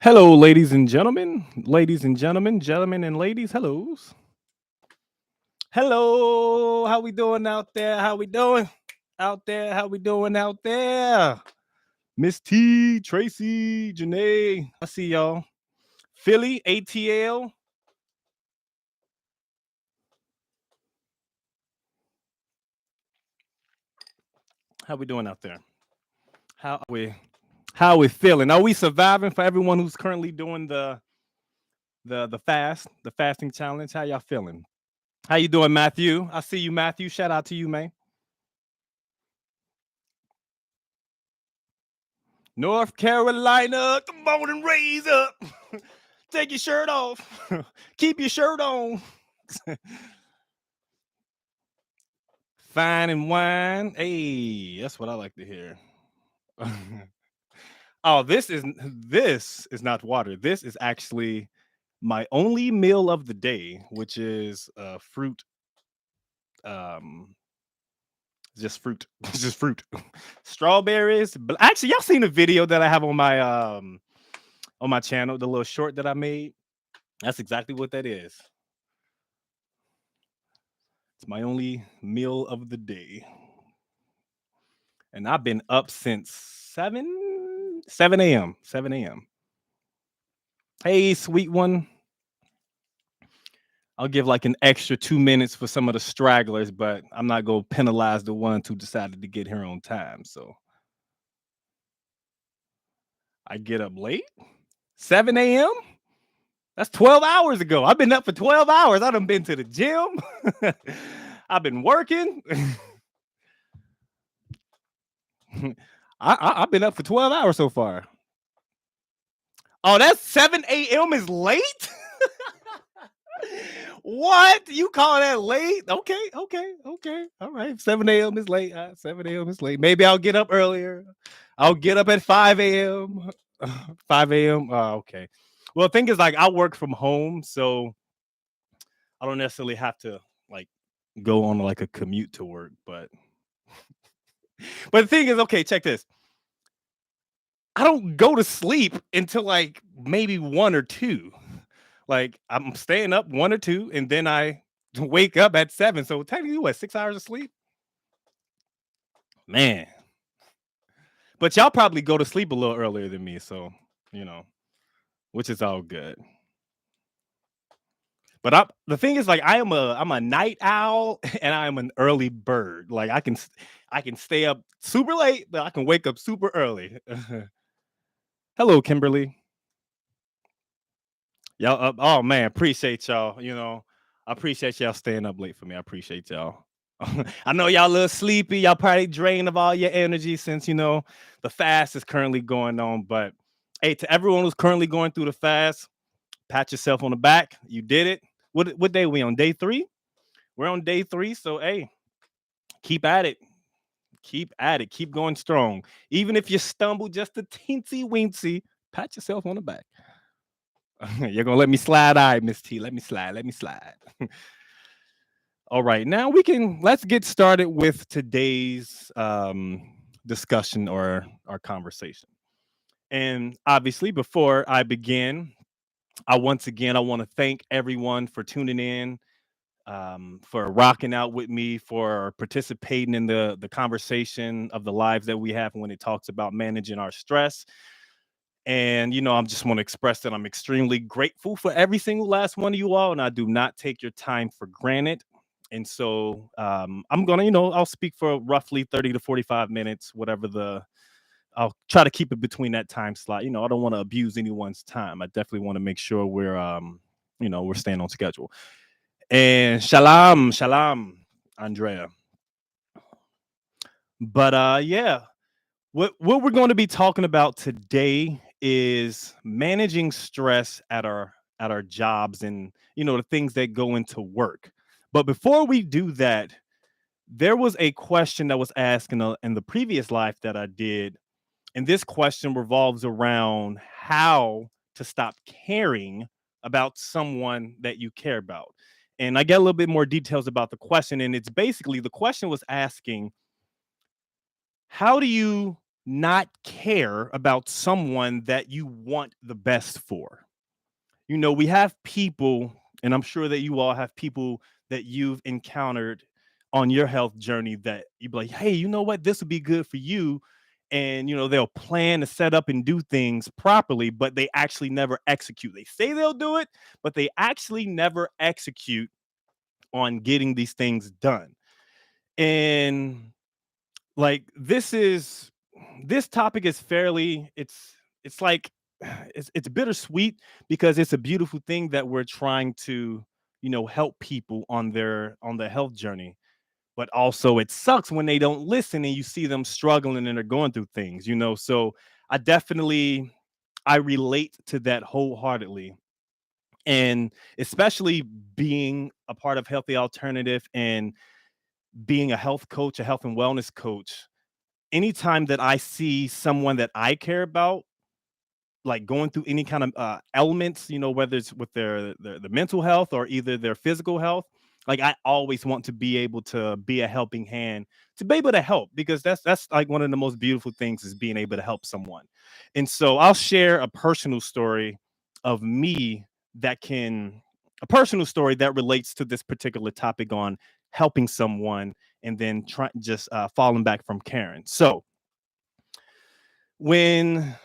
Hello, ladies and gentlemen, gentlemen and ladies. Hellos. Hello. How we doing out there? How we doing out there? How we doing out there? Miss T, Tracy, Janae. I see y'all. Philly, ATL. How we doing out there? How are we? How are we feeling? Are we surviving for everyone who's currently doing the fasting challenge? How y'all feeling? How you doing, Matthew? I see you, Matthew. Shout out to you, man. North Carolina, come on and raise up. Take your shirt off. Keep your shirt on. Fine and wine. Hey, that's what I like to hear. Oh, this is not water. This is actually my only meal of the day, which is fruit. Um, just fruit. Just fruit. Strawberries. But actually, y'all seen the video that I have on my channel, the little short that I made. That's exactly what that is. It's my only meal of the day. And I've been up since 7 a.m. 7 a.m. Hey, sweet one. I'll give like an extra 2 minutes for some of the stragglers, but I'm not gonna penalize the ones who decided to get here on time. So I get up late. 7 a.m. That's 12 hours ago. I've been up for 12 hours. I done been to the gym. I've been working. I've been up for 12 hours so far. Oh, that's 7 a.m. is late? What? You call that late? Okay, okay, okay. All right. 7 a.m. is late. 7 a.m. is late. Maybe I'll get up earlier. I'll get up at 5 a.m. 5 a.m. Okay. Well, the thing is, like, I work from home, so I don't necessarily have to like go on like a commute to work. But the thing is, okay, check this. I don't go to sleep until like maybe 1 or 2. Like I'm staying up 1 or 2, and then I wake up at 7. So technically, what, 6 hours of sleep? Man. But y'all probably go to sleep a little earlier than me, so you know, which is all good. But the thing is, like, I'm a night owl and I'm an early bird. Like I can stay up super late, but I can wake up super early. Hello, Kimberly. Y'all up? Oh man, appreciate y'all. I appreciate y'all staying up late for me. I appreciate y'all. I know y'all a little sleepy. Y'all probably drained of all your energy since the fast is currently going on. But hey, to everyone who's currently going through the fast, pat yourself on the back. You did it. What day are we on? Day 3? We're on day 3. So hey, keep at it. Keep at it. Keep going strong. Even if you stumble just a teensy weensy, pat yourself on the back. You're gonna let me slide. All right, Miss T. Let me slide. Let me slide. All right. Now let's get started with today's discussion or our conversation. And obviously, before I begin, I want to thank everyone for tuning in, for rocking out with me, for participating in the conversation of the lives that we have when it talks about managing our stress. And I just want to express that I'm extremely grateful for every single last one of you all, and I do not take your time for granted. And so I'm gonna, I'll speak for roughly 30 to 45 minutes, whatever I'll try to keep it between that time slot. I don't want to abuse anyone's time. I definitely want to make sure we're staying on schedule. And shalom, shalom, Andrea. But yeah, what we're going to be talking about today is managing stress at our jobs, and the things that go into work. But before we do that, there was a question that was asked in the previous life that I did, and this question revolves around how to stop caring about someone that you care about. And I get a little bit more details about the question, and it's basically, the question was asking, how do you not care about someone that you want the best for. We have people, and I'm sure that you all have people that you've encountered on your health journey that you be like, hey, you know what? This would be good for you. And they'll plan to set up and do things properly, but they actually never execute. They say they'll do it, but they actually never execute on getting these things done. And like this topic is fairly it's like it's bittersweet because it's a beautiful thing that we're trying to help people on their health journey, but also it sucks when they don't listen and you see them struggling and they're going through things. So I definitely I relate to that wholeheartedly, and especially being a part of Healthy Alternative and being a health coach, a health and wellness coach. Anytime that I see someone that I care about, like going through any kind of elements, whether it's with their mental health or either their physical health, like I always want to be able to be a helping hand, to be able to help, because that's like one of the most beautiful things is being able to help someone. And so I'll share a personal story of me that can a personal story that relates to this particular topic on helping someone and then try just falling back from Karen. So I'm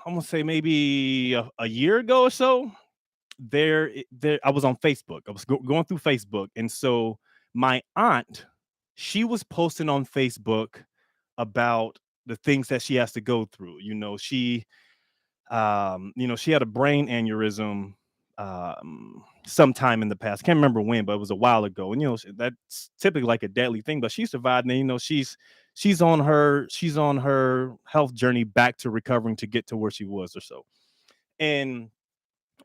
gonna say maybe a year ago or so, there I was on Facebook. I was going through Facebook, and so my aunt, she was posting on Facebook about the things that she has to go through. She had a brain aneurysm sometime in the past. Can't remember when, but it was a while ago. And that's typically like a deadly thing. But she survived, and she's on her health journey back to recovering to get to where she was or so. And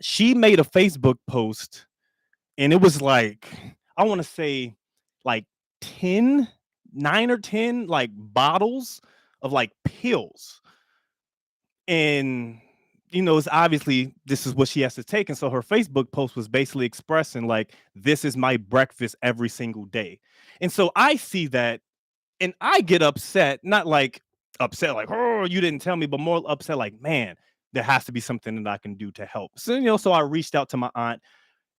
she made a Facebook post, and it was like I want to say like 10, 9 or 10 like bottles of like pills. And it's obviously this is what she has to take. And so her Facebook post was basically expressing like, this is my breakfast every single day. And so I see that and I get upset, not like upset, like, oh, you didn't tell me, but more upset, like, man, there has to be something that I can do to help. So I reached out to my aunt,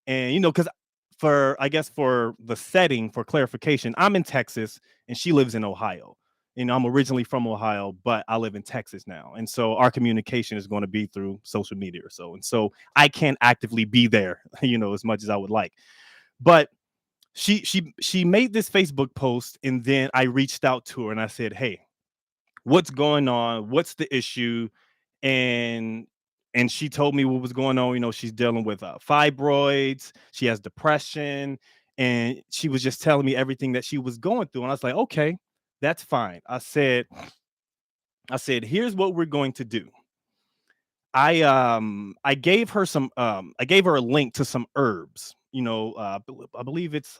and because I guess for the setting, for clarification, I'm in Texas and she lives in Ohio. I'm originally from Ohio, but I live in Texas now. And so our communication is going to be through social media or so. And so I can't actively be there, as much as I would like. But she made this Facebook post, and then I reached out to her and I said, "Hey, what's going on? What's the issue?" And she told me what was going on. She's dealing with fibroids, she has depression, and she was just telling me everything that she was going through. And I was like, "Okay, that's fine." I said, "Here's what we're going to do." I gave her a link to some herbs. I believe it's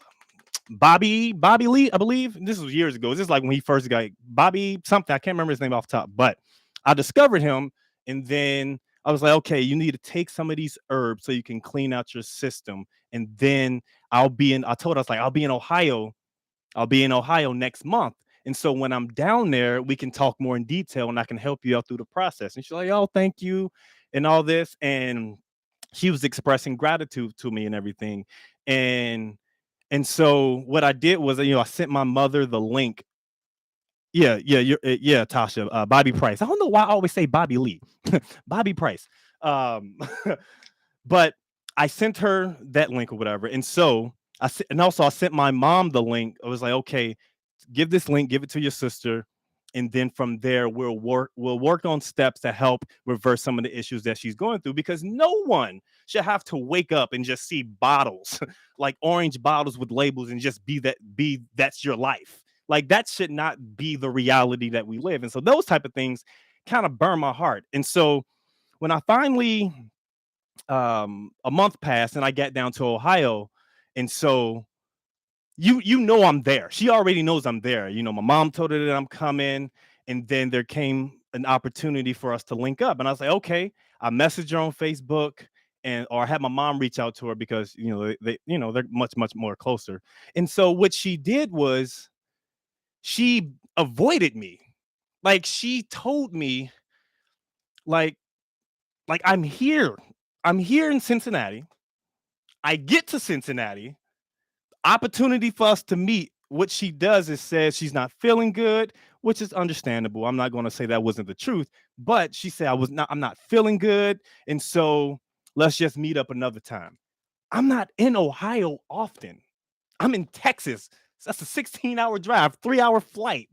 Bobby Lee, I believe. This was years ago. This is like when he first got Bobby something. I can't remember his name off the top, but I discovered him, and then I was like, okay, you need to take some of these herbs so you can clean out your system. And then I told us like I'll be in Ohio. I'll be in Ohio next month. And so when I'm down there, we can talk more in detail and I can help you out through the process. And she's like, oh, thank you, and all this. And she was expressing gratitude to me and everything. And so what I did was, I sent my mother the link. Yeah, yeah, yeah, Tasha, Bobby Price. I don't know why I always say Bobby Lee, Bobby Price. Um, but I sent her that link or whatever, and so and also I sent my mom the link. I was like, okay, give this link, give it to your sister, and then from there we'll work on steps to help reverse some of the issues that she's going through, because no one should have to wake up and just see bottles like orange bottles with labels and just be that's your life. Like that should not be the reality that we live. And so those type of things kind of burn my heart. And so when I finally a month passed and I got down to Ohio, and so I'm there. She already knows I'm there. My mom told her that I'm coming, and then there came an opportunity for us to link up. And I was like, okay. I messaged her on Facebook, or I had my mom reach out to her because they're much more closer. And so what she did was she avoided me. Like she told me, like, I'm here. I'm here in Cincinnati. I get to Cincinnati, opportunity for us to meet. What she does is says she's not feeling good, which is understandable. I'm not going to say that wasn't the truth, but she said I'm not feeling good, and so let's just meet up another time. I'm not in Ohio often. I'm in Texas. So that's a 16-hour drive, 3-hour flight.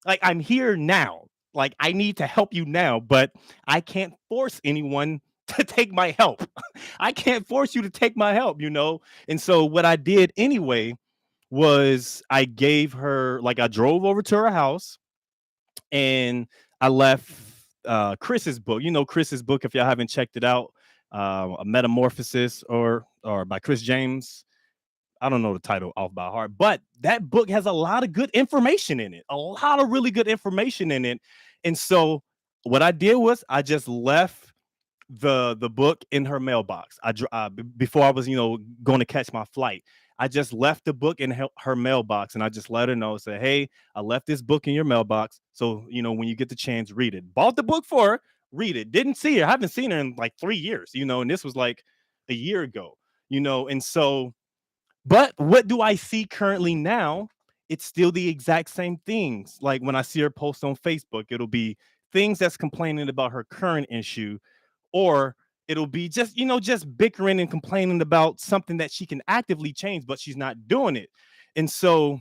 Like, I'm here now. Like, I need to help you now, but I can't force anyone to take my help. I can't force you to take my help, you know? And so what I did anyway was I gave her, like, I drove over to her house and I left Chris's book. You know, Chris's book, if y'all haven't checked it out, a Metamorphosis or by Chris James. I don't know the title off by heart, but that book has a lot of good information in it, a lot of really good information in it. And so what I did was I just left the book in her mailbox. Before I was, going to catch my flight, I just left the book in her mailbox, and I just let her know, say, hey, I left this book in your mailbox, so when you get the chance, read it. Bought the book for her, read it. Didn't see her. I haven't seen her in like 3 years, and this was like a year ago, and so, but what do I see currently now? It's still the exact same things. Like when I see her post on Facebook, it'll be things that's complaining about her current issue, or it'll be just bickering and complaining about something that she can actively change, but she's not doing it. And so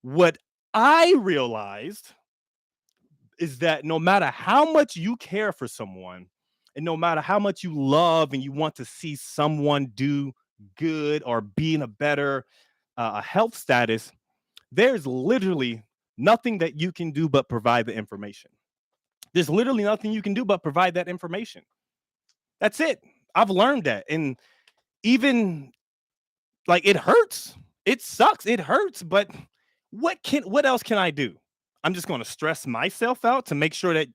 what I realized is that no matter how much you care for someone, and no matter how much you love and you want to see someone do good or be in a better health status, there's literally nothing that you can do but provide the information. There's literally nothing you can do but provide that information. That's it. I've learned that. And even, like, it hurts. It sucks. It hurts, but what else can I do? I'm just going to stress myself out to make sure that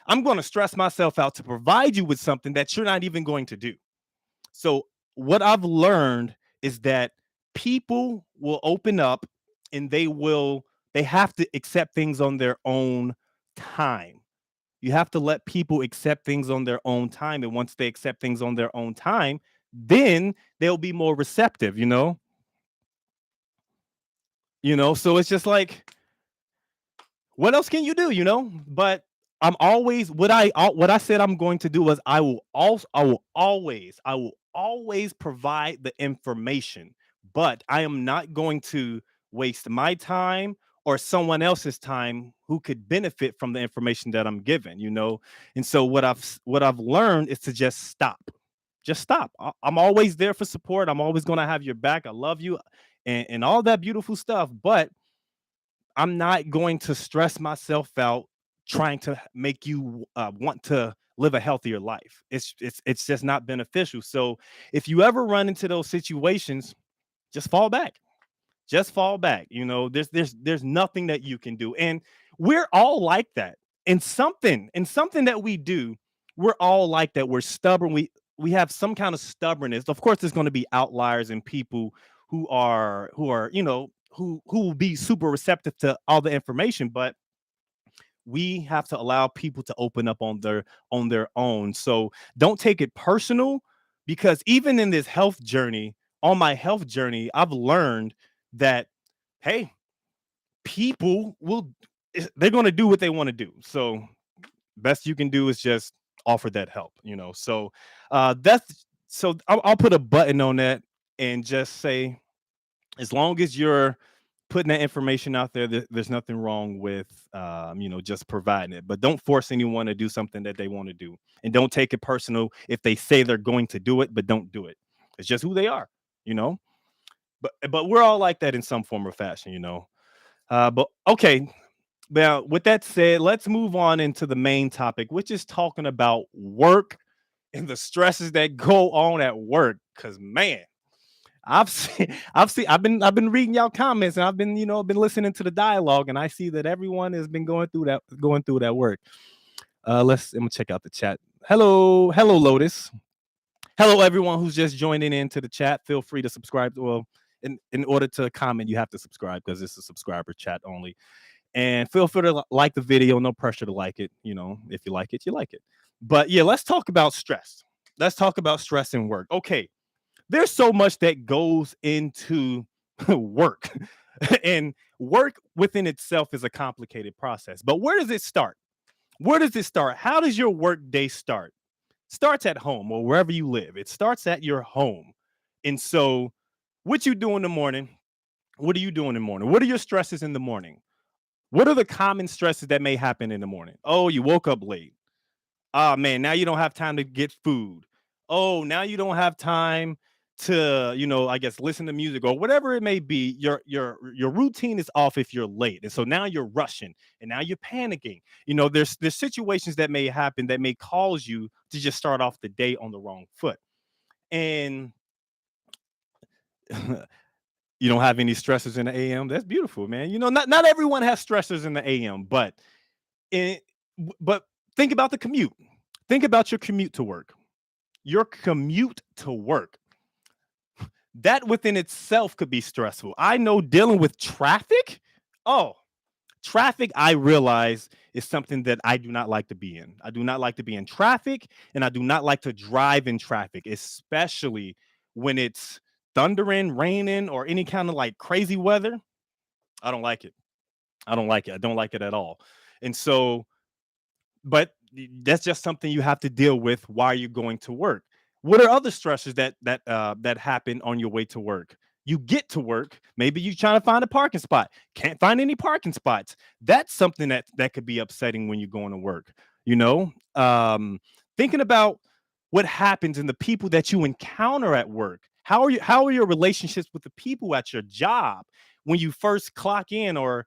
I'm going to stress myself out to provide you with something that you're not even going to do. So what I've learned is that people will open up, and they have to accept things on their own time. You have to let people accept things on their own time. And once they accept things on their own time, then they'll be more receptive, So it's just like, what else can you do? But I'm always what I said I'm going to do is I will always provide the information, but I am not going to waste my time or someone else's time who could benefit from the information that I'm given. And so what I've learned is to just stop. Just stop. I'm always there for support. I'm always going to have your back. I love you and all that beautiful stuff, but I'm not going to stress myself out trying to make you want to live a healthier life. It's just not beneficial. So if you ever run into those situations, just fall back. Just fall back. There's nothing that you can do, and we're all like that. In something that we do, we're all like that. We're stubborn. We have some kind of stubbornness. Of course, there's going to be outliers and people who will be super receptive to all the information, but we have to allow people to open up on their own. So don't take it personal, because even in this health journey, on my health journey, I've learned that, hey, people they're going to do what they want to do. So best you can do is just offer that help. So I'll put a button on that and just say, as long as you're putting that information out there, there's nothing wrong with just providing it. But don't force anyone to do something that they want to do, and don't take it personal if they say they're going to do it but don't do it. It's just who they are you know but we're all like that in some form or fashion. But okay, now with that said, let's move on into the main topic, which is talking about work and the stresses that go on at work. Because, man, I've been reading y'all comments, and I've been listening to the dialogue, and I see that everyone has been going through that work. I'm gonna check out the chat. Hello, Lotus. Hello, everyone who's just joining into the chat. Feel free to subscribe. Well, in order to comment, you have to subscribe, because it's a subscriber chat only. And feel free to like the video. No pressure to like it. If you like it, you like it. But yeah, let's talk about stress. Let's talk about stress and work. Okay, there's so much that goes into work, and work within itself is a complicated process. But where does it start? Where does it start? How does your work day start? Starts at home or wherever you live. It starts at your home. And so, what you do in the morning? What are you doing in the morning? What are your stresses in the morning? What are the common stresses that may happen in the morning? Oh, you woke up late. Oh man, now you don't have time to get food. Oh, now you don't have time to, I guess listen to music or whatever it may be. Your routine is off if you're late. And so now you're rushing and now you're panicking. There's situations that may happen that may cause you to just start off the day on the wrong foot. And you don't have any stressors in the AM. That's beautiful, man. Not everyone has stressors in the AM, it, but think about the commute. Think about your commute to work. Your commute to work. That within itself could be stressful. I know dealing with traffic. Oh, traffic, I realize, is something that I do not like to be in. I do not like to be in traffic, and I do not like to drive in traffic, especially when it's thundering, raining, or any kind of like crazy weather. I don't like it. I don't like it. I don't like it at all. And so, but that's just something you have to deal with while you're going to work. What are other stressors that happen on your way to work? You get to work, maybe you're trying to find a parking spot, can't find any parking spots. That's something that could be upsetting when you're going to work. You know, thinking about what happens and the people that you encounter at work. How are your relationships with the people at your job when you first clock in or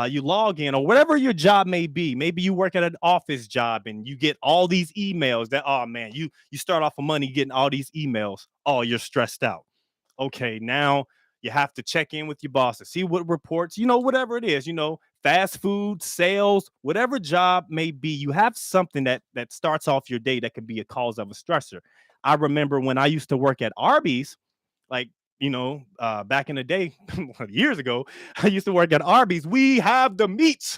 you log in or whatever your job may be? Maybe you work at an office job and you get all these emails that, oh man, you start off of money getting all these emails. Oh, you're stressed out. Okay, now you have to check in with your boss to see what reports, whatever it is, fast food, sales, whatever job may be, you have something that starts off your day that could be a cause of a stressor. I remember when I used to work at Arby's, like, back in the day, years ago, I used to work at Arby's. We have the meats.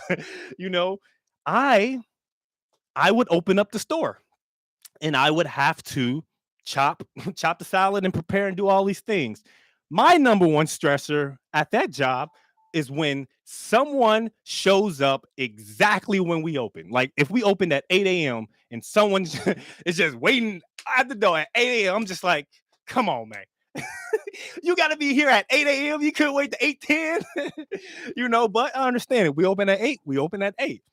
you know, I I would open up the store and I would have to chop chop the salad and prepare and do all these things. My number one stressor at that job is when someone shows up exactly when we open. Like if we opened at 8 a.m. and someone is just waiting at the door at 8 a.m., I'm just like, come on, man. You got to be here at 8 a.m. You couldn't wait to 8:10. But I understand it. We open at 8. We open at 8.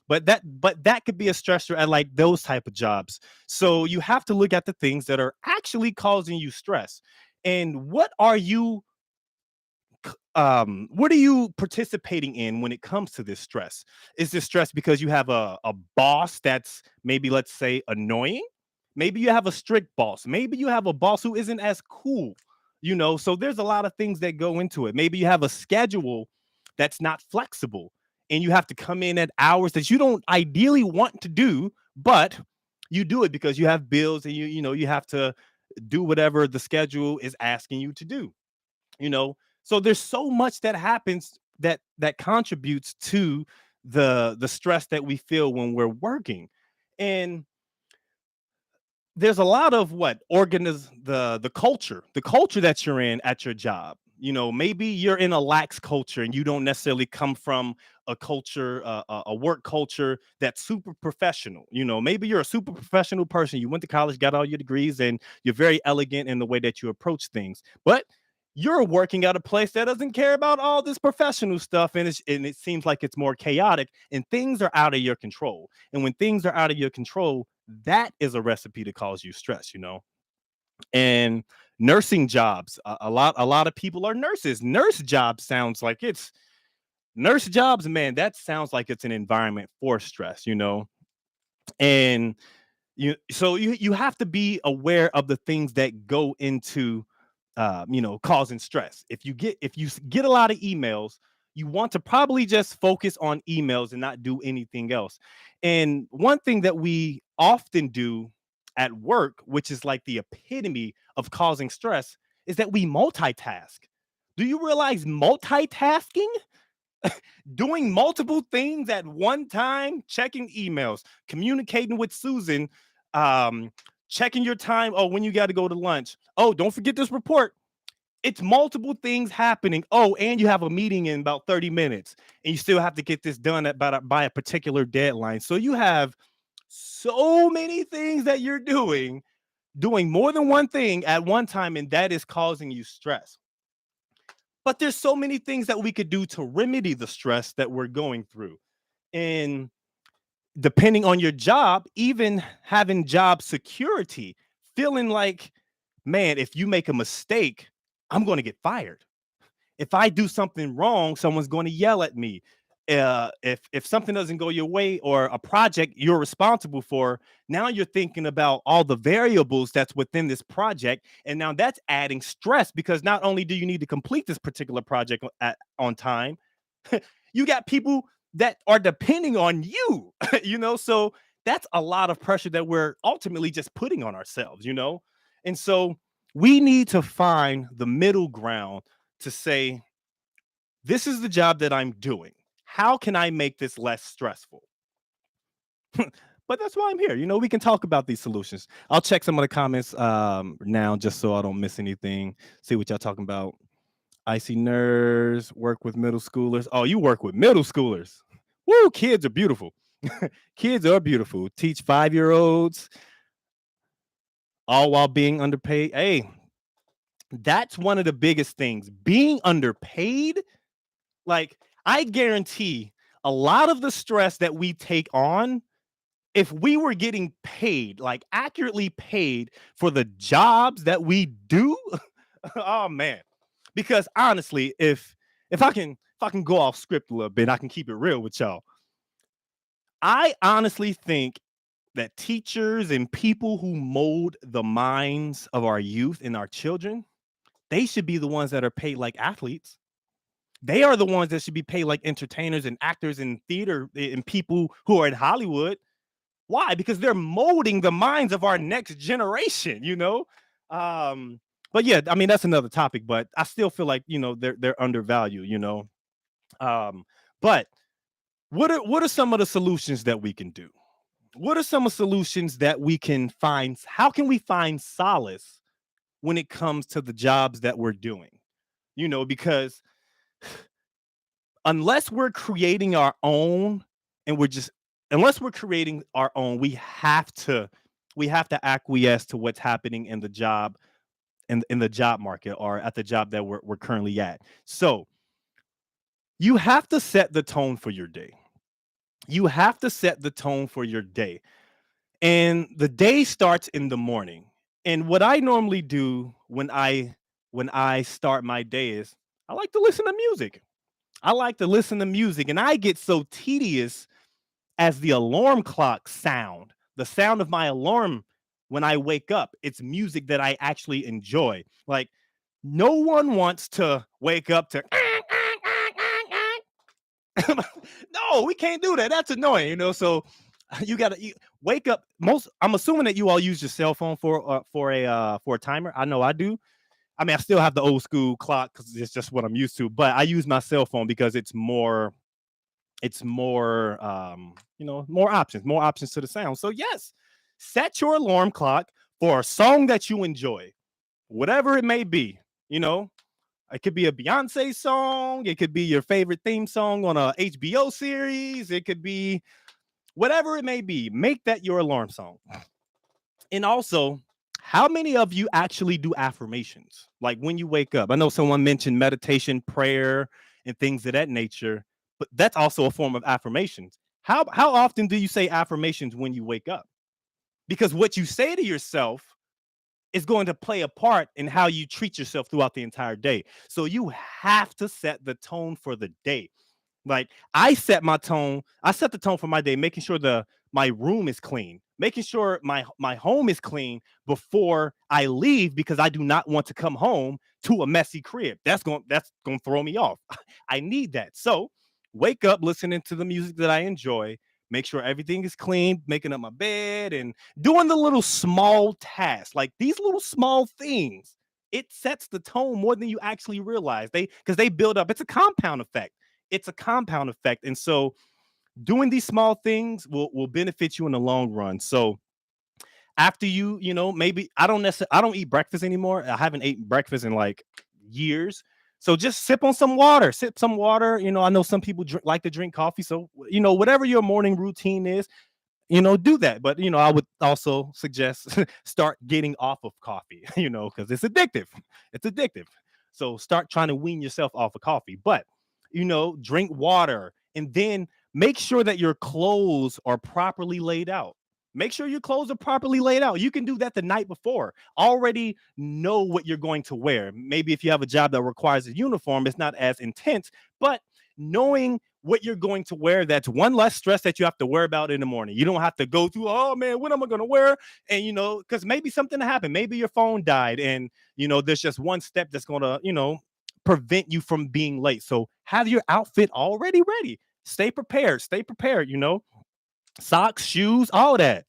But that could be a stressor at like those type of jobs. So you have to look at the things that are actually causing you stress. And what are you participating in when it comes to this stress? Is this stress because you have a boss that's maybe, let's say, annoying? Maybe you have a strict boss. Maybe you have a boss who isn't as cool. So there's a lot of things that go into it. Maybe you have a schedule that's not flexible and you have to come in at hours that you don't ideally want to do, but you do it because you have bills and you have to do whatever the schedule is asking you to do you know so there's so much that happens that contributes to the stress that we feel when we're working. And there's a lot of what organiz the culture that you're in at your job. Maybe you're in a lax culture and you don't necessarily come from a culture, a work culture that's super professional. Maybe you're a super professional person. You went to college, got all your degrees, and you're very elegant in the way that you approach things. But you're working at a place that doesn't care about all this professional stuff, and it seems like it's more chaotic, and things are out of your control. And when things are out of your control, that is a recipe to cause you stress. And nursing jobs, a lot of people are nurses. Nurse jobs, man, that sounds like it's an environment for stress. And you have to be aware of the things that go into causing stress. If you get a lot of emails, you want to probably just focus on emails and not do anything else. And one thing that we often do at work, which is like the epitome of causing stress, is that we multitask. Do you realize multitasking Doing multiple things at one time, checking emails, communicating with Susan, um, checking your time. Oh, when you got to go to lunch. Oh, don't forget this report. It's multiple things happening. Oh, and you have a meeting in about 30 minutes, and you still have to get this done by a particular deadline. So you have so many things that you're doing more than one thing at one time, and that is causing you stress. But there's so many things that we could do to remedy the stress that we're going through. And depending on your job, even having job security, feeling like, man, if you make a mistake, I'm going to get fired. If I do something wrong, someone's going to yell at me. If something doesn't go your way or a project you're responsible for, now you're thinking about all the variables that's within this project, and now that's adding stress because not only do you need to complete this particular project on time, you got people that are depending on you, so that's a lot of pressure that we're ultimately just putting on ourselves. And so we need to find the middle ground to say, this is the job that I'm doing. How can I make this less stressful? But that's why I'm here. We can talk about these solutions. I'll check some of the comments now just so I don't miss anything. See what y'all talking about. Icy nerds, work with middle schoolers. Oh, you work with middle schoolers. Woo, kids are beautiful. Kids are beautiful. Teach 5-year-olds all while being underpaid. Hey, that's one of the biggest things. Being underpaid, like, I guarantee a lot of the stress that we take on, if we were getting paid, like accurately paid for the jobs that we do, oh man. Because honestly, if I can go off script a little bit, I can keep it real with y'all. I honestly think that teachers and people who mold the minds of our youth and our children, they should be the ones that are paid like athletes. They are the ones that should be paid like entertainers and actors in theater and people who are in Hollywood. Why? Because they're molding the minds of our next generation. Um, but yeah, I mean that's another topic, but I still feel like, they're undervalued. Um, but what are some of the solutions that we can do? What are some of the solutions that we can find? How can we find solace when it comes to the jobs that we're doing? Because unless we're creating our own and we're just unless we're creating our own, we have to acquiesce to what's happening in the job in the job market or at the job that we're currently at. So you have to set the tone for your day. You have to set the tone for your day. And the day starts in the morning. And what I normally do when I start my day is I like to listen to music. I like to listen to music, and I get so tedious as the alarm clock sound, the sound of my alarm when I wake up. It's music that I actually enjoy. Like, no one wants to wake up to no, we can't do that. That's annoying. So you gotta wake up. I'm assuming that you all use your cell phone for a timer. I know I do. I mean, I still have the old school clock because it's just what I'm used to. But I use my cell phone because more options to the sound. So yes, set your alarm clock for a song that you enjoy, whatever it may be. You know, it could be a Beyonce song. It could be your favorite theme song on a HBO series. It could be whatever it may be. Make that your alarm song. And also, how many of you actually do affirmations? Like when you wake up? I know someone mentioned meditation, prayer, and things of that nature, but that's also a form of affirmations. How often do you say affirmations when you wake up? Because what you say to yourself is going to play a part in how you treat yourself throughout the entire day. So you have to set the tone for the day. Like I set the tone for my day, making sure the my room is clean, making sure my home is clean before I leave because I do not want to come home to a messy crib. That's going to throw me off. I need that. So, wake up listening to the music that I enjoy, make sure everything is clean, making up my bed and doing the little small tasks. Like these little small things, it sets the tone more than you actually realize. They Because they build up. It's a compound effect. it's a compound effect. And so doing these small things will benefit you in the long run. So after maybe I don't eat breakfast anymore. I haven't eaten breakfast in like years. So just sip some water. I know some people like to drink coffee. So, whatever your morning routine is, do that. But, I would also suggest start getting off of coffee, because it's addictive. It's addictive. So start trying to wean yourself off of coffee. But, drink water and then make sure that your clothes are properly laid out. Make sure your clothes are properly laid out. You can do that the night before. Already know what you're going to wear. Maybe if you have a job that requires a uniform, it's not as intense, but knowing what you're going to wear, that's one less stress that you have to worry about in the morning. You don't have to go through, oh man, what am I going to wear? And, because maybe something happened. Maybe your phone died and, there's just one step that's going to, prevent you from being late. So have your outfit already ready. Stay prepared. Stay prepared, socks, shoes, all that.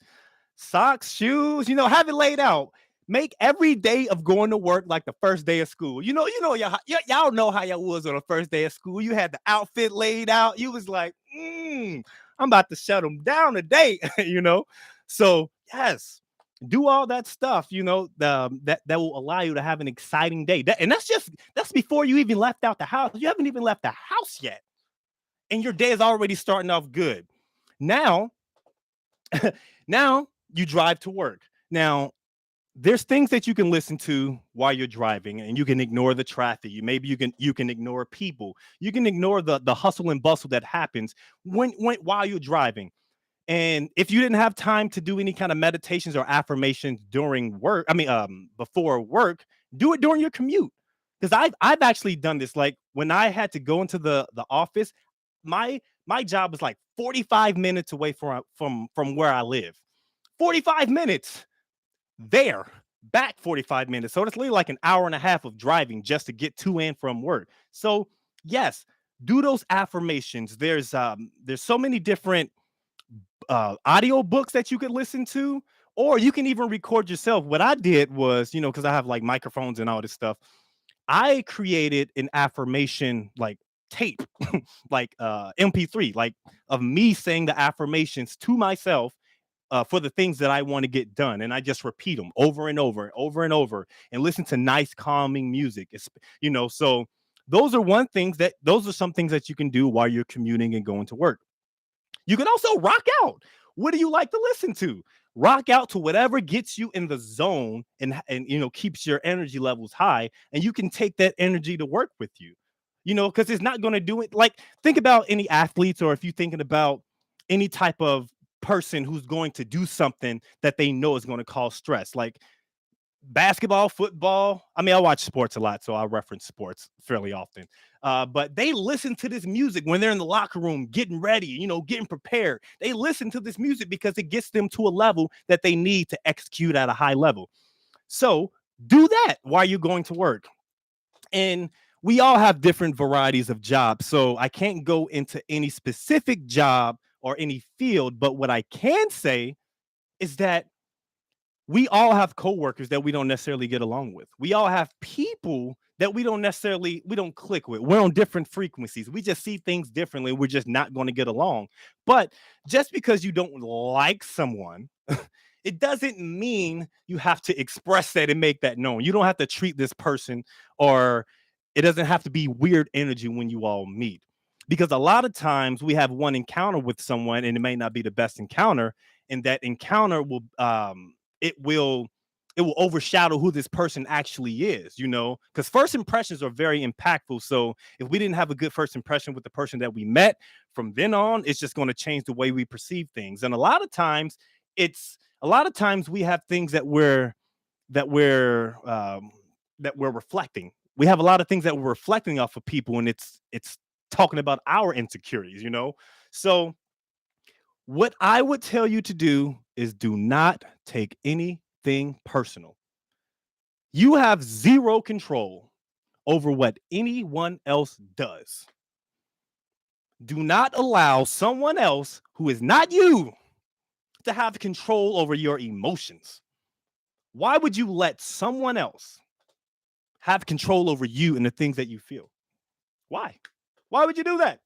Socks, shoes, have it laid out. Make every day of going to work like the first day of school. Y'all know how y'all was on the first day of school. You had the outfit laid out. You was like, I'm about to shut them down today, So yes, do all that stuff, that will allow you to have an exciting day. And that's before you even left out the house. You haven't even left the house yet. And your day is already starting off good. Now, now you drive to work. Now, there's things that you can listen to while you're driving, and you can ignore the traffic. You can ignore people. You can ignore the hustle and bustle that happens while you're driving. And if you didn't have time to do any kind of meditations or affirmations during work, before work, do it during your commute. Because I've actually done this. Like when I had to go into the office, my job was like 45 minutes away from where I live. 45 minutes there, back 45 minutes. So it's literally like an hour and a half of driving just to get to and from work. So yes, do those affirmations. There's so many different audio books that you could listen to, or you can even record yourself. What I did was, because I have like microphones and all this stuff, I created an affirmation like tape, like MP3, like of me saying the affirmations to myself for the things that I want to get done. And I just repeat them over and over, over and over, and listen to nice, calming music. So those are some things that you can do while you're commuting and going to work. You can also rock out. What do you like to listen to? Rock out to whatever gets you in the zone and keeps your energy levels high, and you can take that energy to work with you. Because it's not going to do it. Like think about any athletes, or if you're thinking about any type of person who's going to do something that they know is going to cause stress, like basketball, football. I watch sports a lot, so I reference sports fairly often. But they listen to this music when they're in the locker room, getting ready, getting prepared. They listen to this music because it gets them to a level that they need to execute at a high level. So do that while you're going to work. And we all have different varieties of jobs, so I can't go into any specific job or any field. But what I can say is that we all have coworkers that we don't necessarily get along with. We all have people that we don't click with. We're on different frequencies. We just see things differently. We're just not going to get along. But just because you don't like someone, it doesn't mean you have to express that and make that known. You don't have to treat this person, or it doesn't have to be weird energy when you all meet. Because a lot of times we have one encounter with someone and it may not be the best encounter, and that encounter it will overshadow who this person actually is, because first impressions are very impactful. So if we didn't have a good first impression with the person that we met, from then on, it's just going to change the way we perceive things. And a lot of times we have things that we're reflecting. We have a lot of things that we're reflecting off of people, and it's talking about our insecurities, So what I would tell you to do is do not take anything personal. You have zero control over what anyone else does. Do not allow someone else who is not you to have control over your emotions. Why would you let someone else have control over you and the things that you feel? Why? Why would you do that?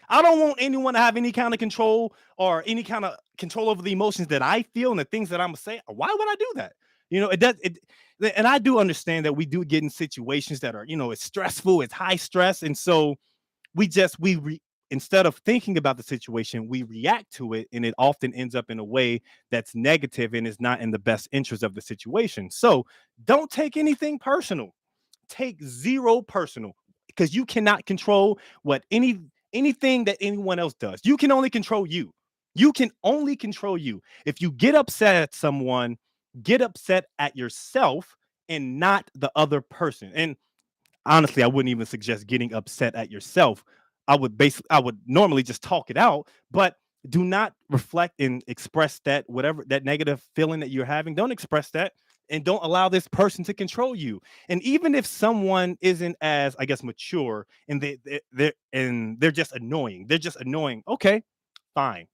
I don't want anyone to have any kind of control or any kind of control over the emotions that I feel and the things that I'm gonna say. Why would I do that? It does it. And I do understand that we do get in situations that are, it's stressful, it's high stress, and so instead of thinking about the situation, we react to it, and it often ends up in a way that's negative and is not in the best interest of the situation. So don't take anything personal. Take zero personal, because you cannot control what anything that anyone else does. You can only control you. You can only control you. If you get upset at someone, get upset at yourself and not the other person. And honestly, I wouldn't even suggest getting upset at yourself. I would normally just talk it out, but do not reflect and express that whatever that negative feeling that you're having. Don't express that, and don't allow this person to control you. And even if someone isn't as, I guess, mature, and they're just annoying, Okay, fine.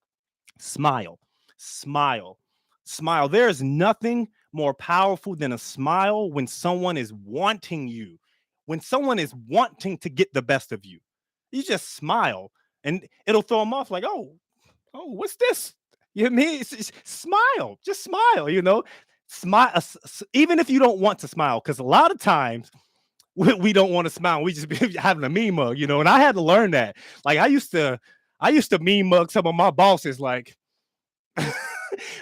Smile, smile, smile. There is nothing more powerful than a smile when someone is wanting you, when someone is wanting to get the best of you. You just smile, and it'll throw them off like, what's this? You know what I mean? Smile, just smile, smile. Even if you don't want to smile, because a lot of times we don't want to smile. We just be having a mean mug, and I had to learn that. Like I used to mean mug some of my bosses, like,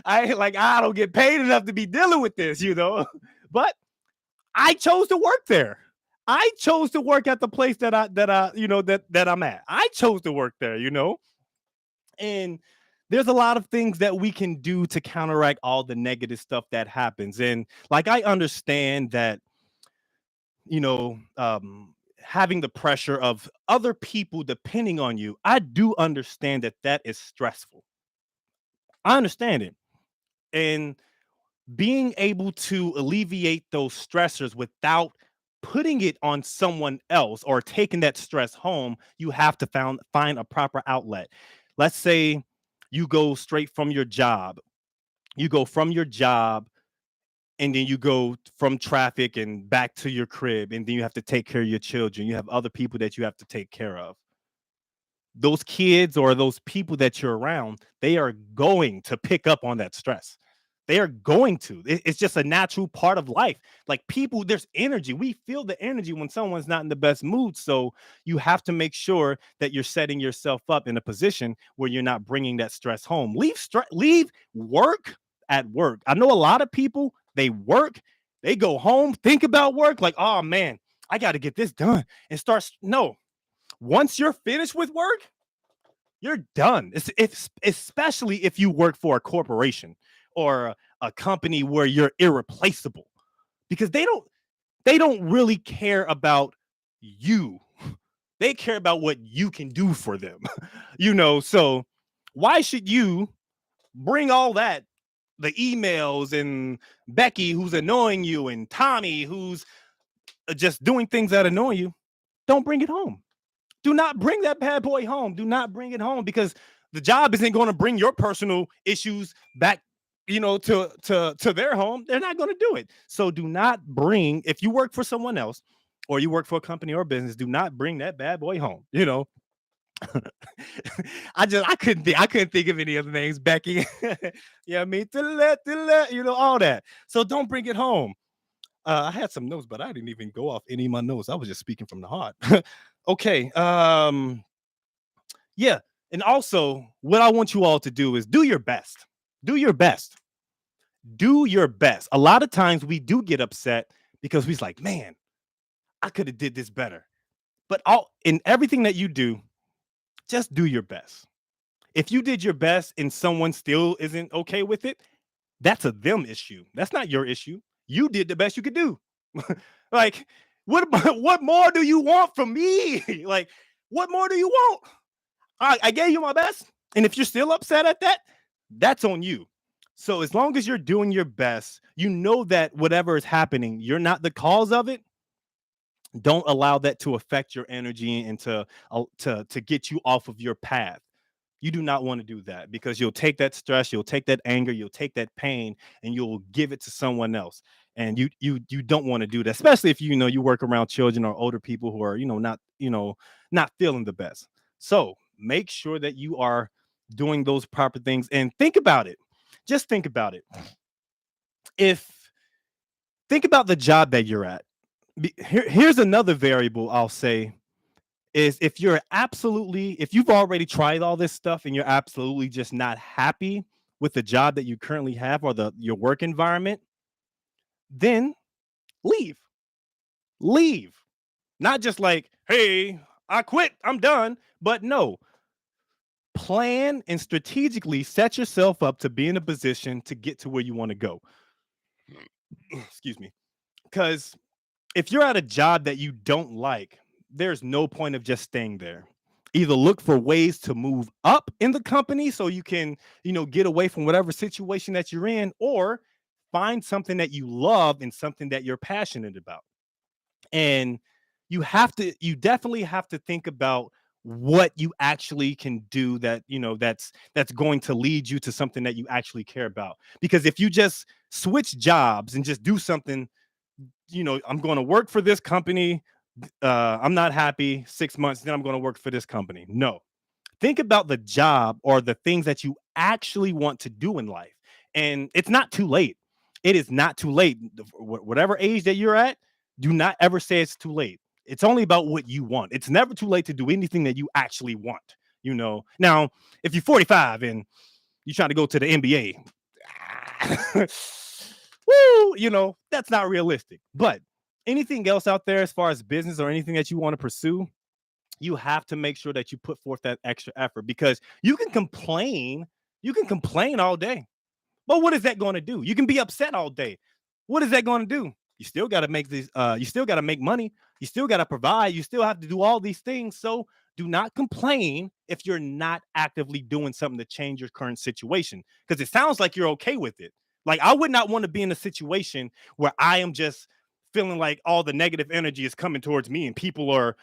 I don't get paid enough to be dealing with this. But I chose to work there. I chose to work at the place that I'm at. I chose to work there. And there's a lot of things that we can do to counteract all the negative stuff that happens. And like, I understand that, having the pressure of other people depending on you. I do understand that that is stressful. I understand it. And being able to alleviate those stressors without putting it on someone else or taking that stress home, you have to find a proper outlet. Let's say you go straight from your job. You go from your job, and then you go from traffic and back to your crib, and then you have to take care of your children. You have other people that you have to take care of. Those kids or those people that you're around, they are going to pick up on that stress. They are going to. It's just a natural part of life. Like, people, there's energy. We feel the energy when someone's not in the best mood. So you have to make sure that you're setting yourself up in a position where you're not bringing that stress home. Leave work at work. I know a lot of people, they work, they go home, think about work, like, oh man, I got to get this done, and no. Once you're finished with work, you're done. It's especially if you work for a corporation or a company where you're irreplaceable, because they don't really care about you. They care about what you can do for them. So why should you bring all that, the emails, and Becky who's annoying you, and Tommy who's just doing things that annoy you? Don't bring it home. Do not bring that bad boy home. Do not bring it home, because the job isn't going to bring your personal issues back, to their home. They're not going to do it. So do not bring, if you work for someone else or you work for a company or a business, do not bring that bad boy home. I couldn't think of any other names, Becky. Yeah, I mean, all that. So don't bring it home. I had some notes, but I didn't even go off any of my notes. I was just speaking from the heart. Okay. Yeah. And also, what I want you all to do is do your best. Do your best. Do your best. A lot of times we do get upset because we're like, man, I could have did this better. But all in everything that you do, just do your best. If you did your best and someone still isn't okay with it, that's a them issue. That's not your issue. You did the best you could do. Like, what more do you want from me? Like, what more do you want? I gave you my best. And if you're still upset at that, that's on you. So as long as you're doing your best, you know that whatever is happening, you're not the cause of it. Don't allow that to affect your energy and to get you off of your path. You do not want to do that because you'll take that stress, you'll take that anger, you'll take that pain, and you'll give it to someone else. And you don't want to do that, especially if you work around children or older people who are not feeling the best. So make sure that you are doing those proper things and think about it. Just think about it. If Think about the job that you're at. Here's another variable I'll say is if you've already tried all this stuff and you're absolutely just not happy with the job that you currently have or your work environment, then leave. Leave. Not just like, hey, I quit, I'm done. But no, plan and strategically set yourself up to be in a position to get to where you want to go. Excuse me. Because if you're at a job that you don't like, there's no point of just staying there. Either look for ways to move up in the company so you can, get away from whatever situation that you're in, or find something that you love and something that you're passionate about. And you definitely have to think about what you actually can do that's going to lead you to something that you actually care about. Because if you just switch jobs and just do something, I'm going to work for this company. I'm not happy 6 months, then I'm going to work for this company. No, think about the job or the things that you actually want to do in life. And it's not too late. It is not too late. Whatever age that you're at, do not ever say it's too late. It's only about what you want. It's never too late to do anything that you actually want. Now, if you're 45 and you're trying to go to the NBA, woo, that's not realistic. But anything else out there as far as business or anything that you want to pursue, you have to make sure that you put forth that extra effort, because you can complain all day. But what is that going to do? You can be upset all day. What is that going to do? You still got to you still got to make money. You still got to provide. You still have to do all these things. So do not complain if you're not actively doing something to change your current situation, because it sounds like you're okay with it. Like, I would not want to be in a situation where I am just feeling like all the negative energy is coming towards me and people are,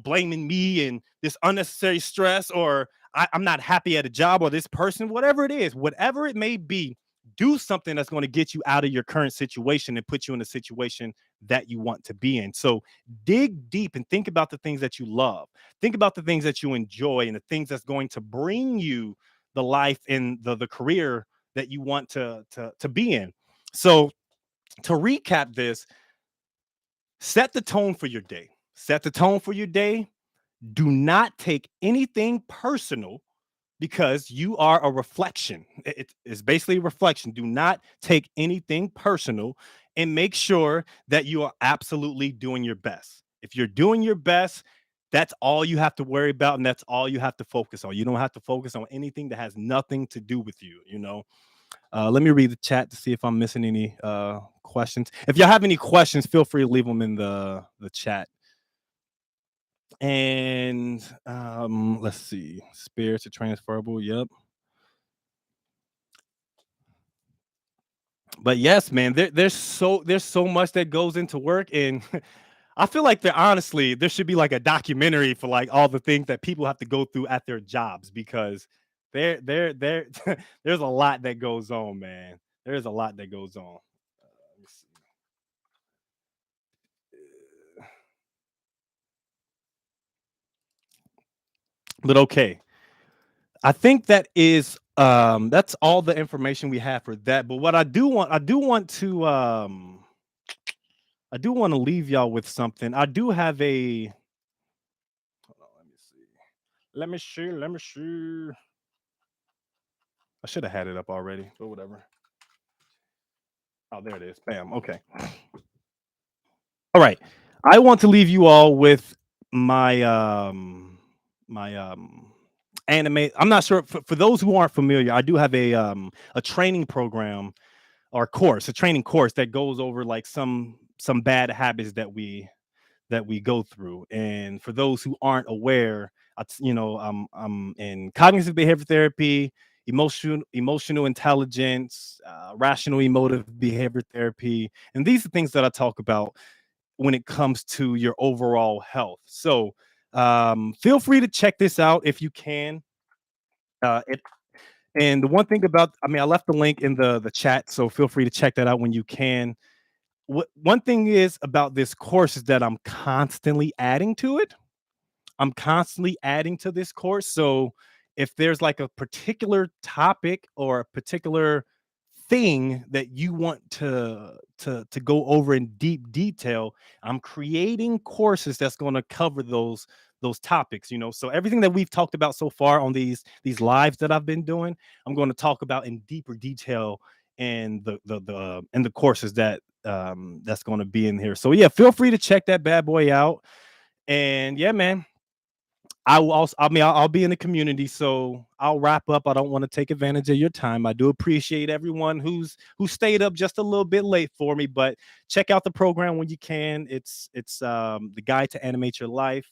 blaming me and this unnecessary stress, or I'm not happy at a job, or this person, whatever it is, whatever it may be. Do something that's going to get you out of your current situation and put you in a situation that you want to be in. So dig deep and think about the things that you love. Think about the things that you enjoy and the things that's going to bring you the life and the career that you want to be in. So to recap this, set the tone for your day. Set the tone for your day. Do not take anything personal, because you are a reflection. It's basically a reflection. Do not take anything personal, and make sure that you are absolutely doing your best. If you're doing your best, that's all you have to worry about, and that's all you have to focus on. You don't have to focus on anything that has nothing to do with you. Let me read the chat to see if I'm missing any questions. If y'all have any questions, feel free to leave them in the chat. And let's see. Spirits are transferable. Yep. But yes, man, there's so much that goes into work, and I feel like there should be like a documentary for like all the things that people have to go through at their jobs, because there there's a lot that goes on, man. There's a lot that goes on. Let me see. But okay, I think that's all the information we have for that. But what I do want to leave y'all with something. I do have a hold on, let me see. Let me see. I should have had it up already, but whatever. Oh, there it is. Bam. Okay. All right. I want to leave you all with my anime. I'm not sure, for those who aren't familiar, I do have a training program or course, a training course that goes over like some bad habits that we go through. And for those who aren't aware, I'm in cognitive behavior therapy, emotional intelligence, rational emotive behavior therapy, and these are things that I talk about when it comes to your overall health. So feel free to check this out if you can. It and the one thing about, I mean, I left the link in the chat, so feel free to check that out when you can. What one thing is about this course is that I'm constantly adding to it. I'm constantly adding to this course. So if there's like a particular topic or a particular thing that you want to go over in deep detail, I'm creating courses that's going to cover those topics, so everything that we've talked about so far on these lives that I've been doing, I'm going to talk about in deeper detail in the courses that's going to be in here. So yeah, feel free to check that bad boy out. And yeah, man, I will also, I mean, I'll be in the community, so I'll wrap up. I don't want to take advantage of your time. I do appreciate everyone who stayed up just a little bit late for me, but check out the program when you can. It's the guide to animate your life.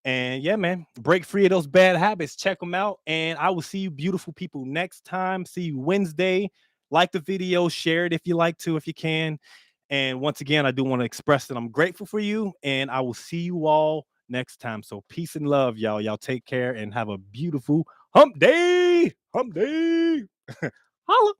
And yeah, man, break free of those bad habits. Check them out. And I will see you beautiful people next time. See you Wednesday. Like the video, share it if you like to, if you can. And once again, I do want to express that I'm grateful for you. And I will see you all next time. So peace and love, y'all. Y'all take care and have a beautiful hump day. Hump day. Holla.